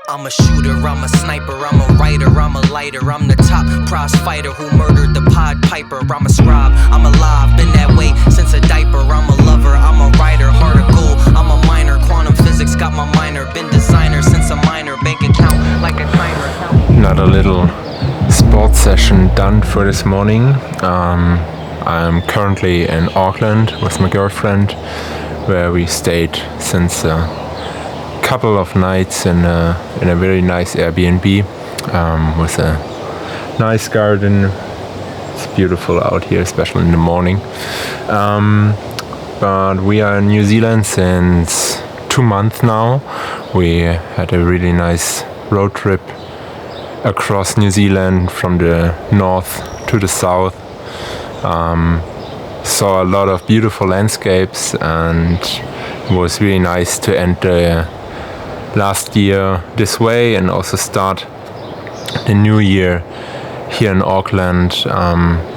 I'm a shooter, I'm a sniper, I'm a writer, I'm a lighter. I'm the top prize fighter who murdered the Pied Piper. I'm a scribe, I'm alive, been that way since a diaper. I'm a lover, I'm a writer, heart of gold, I'm a miner. Quantum physics got my minor, been designer since a minor. Bank account like a timer. Another little sports session done for this morning. I'm currently in Auckland with my girlfriend, where we stayed since couple of nights in a very nice Airbnb with a nice garden. It's beautiful out here, especially in the morning. But we are in New Zealand since 2 months now. We had a really nice road trip across New Zealand from the north to the south. Saw a lot of beautiful landscapes, and it was really nice to end the last year this way and also start the new year here in Auckland.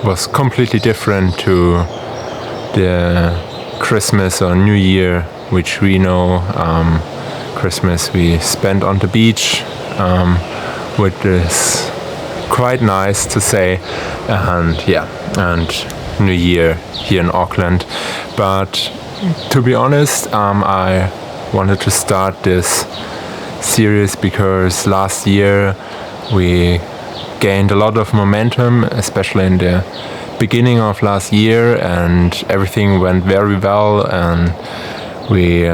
Was completely different to the Christmas or New Year which we know. Christmas we spent on the beach, which is quite nice to say, and New Year here in Auckland. But to be honest, I wanted to start this series because last year we gained a lot of momentum, especially in the beginning of last year, and everything went very well, and we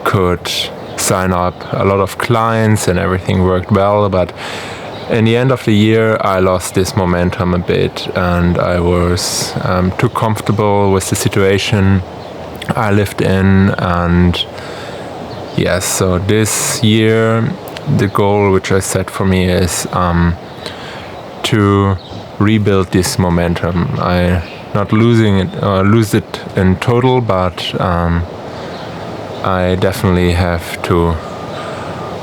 could sign up a lot of clients and everything worked well. But in the end of the year I lost this momentum a bit, and I was too comfortable with the situation I lived in. And yes, so this year the goal which I set for me is to rebuild this momentum. I not losing it lose it in total, but I definitely have to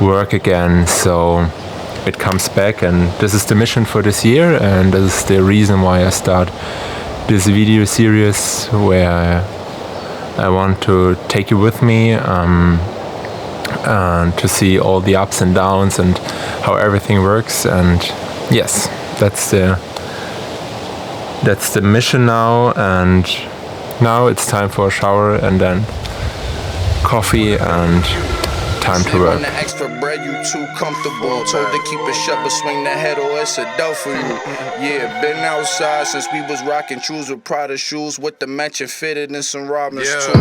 work again so it comes back. And this is the mission for this year, and this is the reason why I start this video series where I want to take you with me and to see all the ups and downs and how everything works. And yes, that's the mission now. And now it's time for a shower and then coffee and time to work. On the extra bread, you too comfortable. Told to keep it shut, but swing the head or it's a dough for you. Yeah, been outside since we was rocking shoes with Prada shoes with the matching fitted and some Robins too.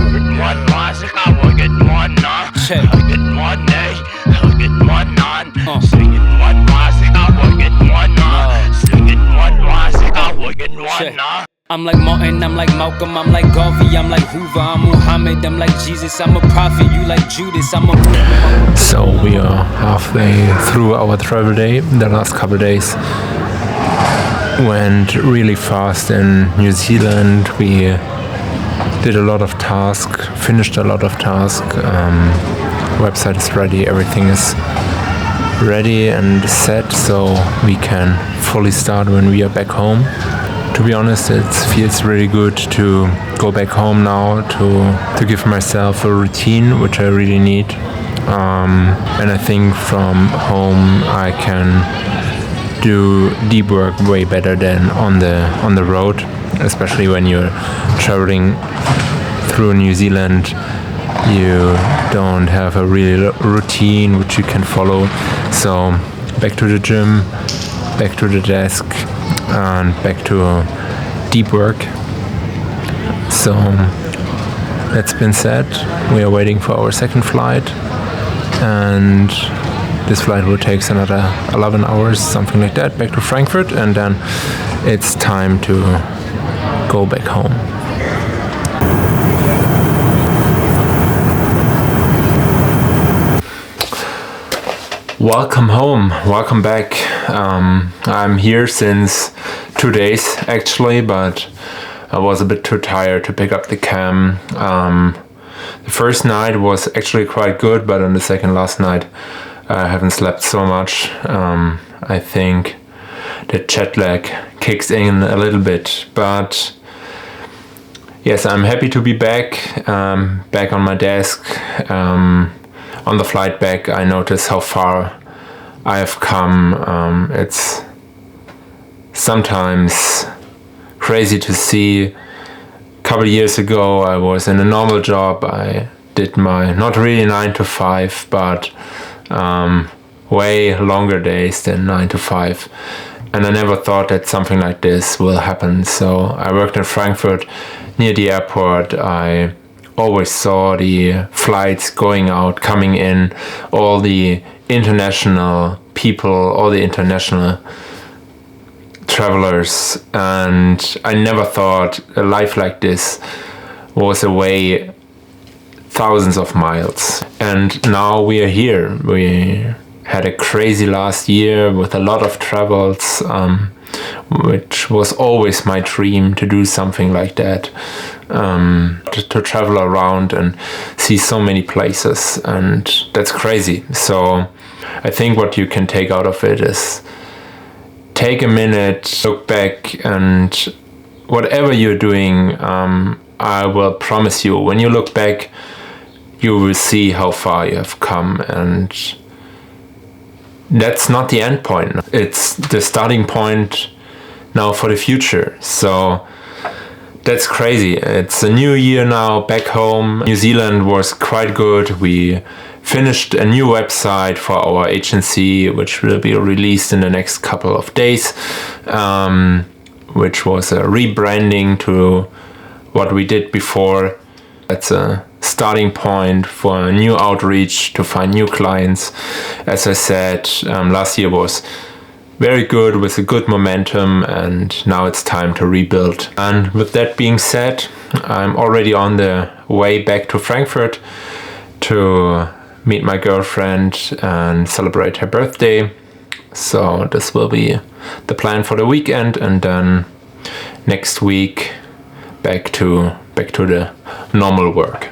I'm like Martin, I'm like Malcolm, I'm like Garvey, I'm like Hoover, I'm Muhammad, I'm like Jesus, I'm a prophet, you like Judas, I'm a... So we are halfway through our travel day. The last couple of days went really fast in New Zealand. We did a lot of tasks, finished a lot of tasks. Website is ready, everything is ready and set, so we can fully start when we are back home. To be honest, it feels really good to go back home now, to give myself a routine, which I really need. And I think from home I can do deep work way better than on the road, especially when you're traveling through New Zealand. You don't have a real routine which you can follow. So back to the gym, back to the desk, and back to deep work. So that's been said. We are waiting for our second flight, and this flight will take another 11 hours, something like that, back to Frankfurt, and then it's time to go back home. Welcome home, welcome back. I'm here since 2 days actually, but I was a bit too tired to pick up the cam. The first night was actually quite good, but on the second last night I haven't slept so much. I think the jet lag kicks in a little bit, but yes, I'm happy to be back on my desk. on the flight back, I noticed how far I have come. It's sometimes crazy to see. A couple of years ago, I was in a normal job. I did my, not really 9 to 5, but way longer days than 9 to 5. And I never thought that something like this will happen. So I worked in Frankfurt near the airport. I always saw the flights going out, coming in, all the international people, all the international travelers, and I never thought a life like this was away thousands of miles. And now we are here. We had a crazy last year with a lot of travels, which was always my dream, to do something like that, to travel around and see so many places, and that's crazy. So I think what you can take out of it is take a minute, look back, and whatever you're doing, I will promise you, when you look back, you will see how far you have come. And that's not the end point. It's the starting point now for the future. So that's crazy. It's a new year now back home. New Zealand was quite good. We finished a new website for our agency, which will be released in the next couple of days, which was a rebranding to what we did before. That's a starting point for a new outreach, to find new clients. As I said, last year was very good, with a good momentum, and now it's time to rebuild. And with that being said, I'm already on the way back to Frankfurt to meet my girlfriend and celebrate her birthday. So this will be the plan for the weekend, and then next week back to the normal work.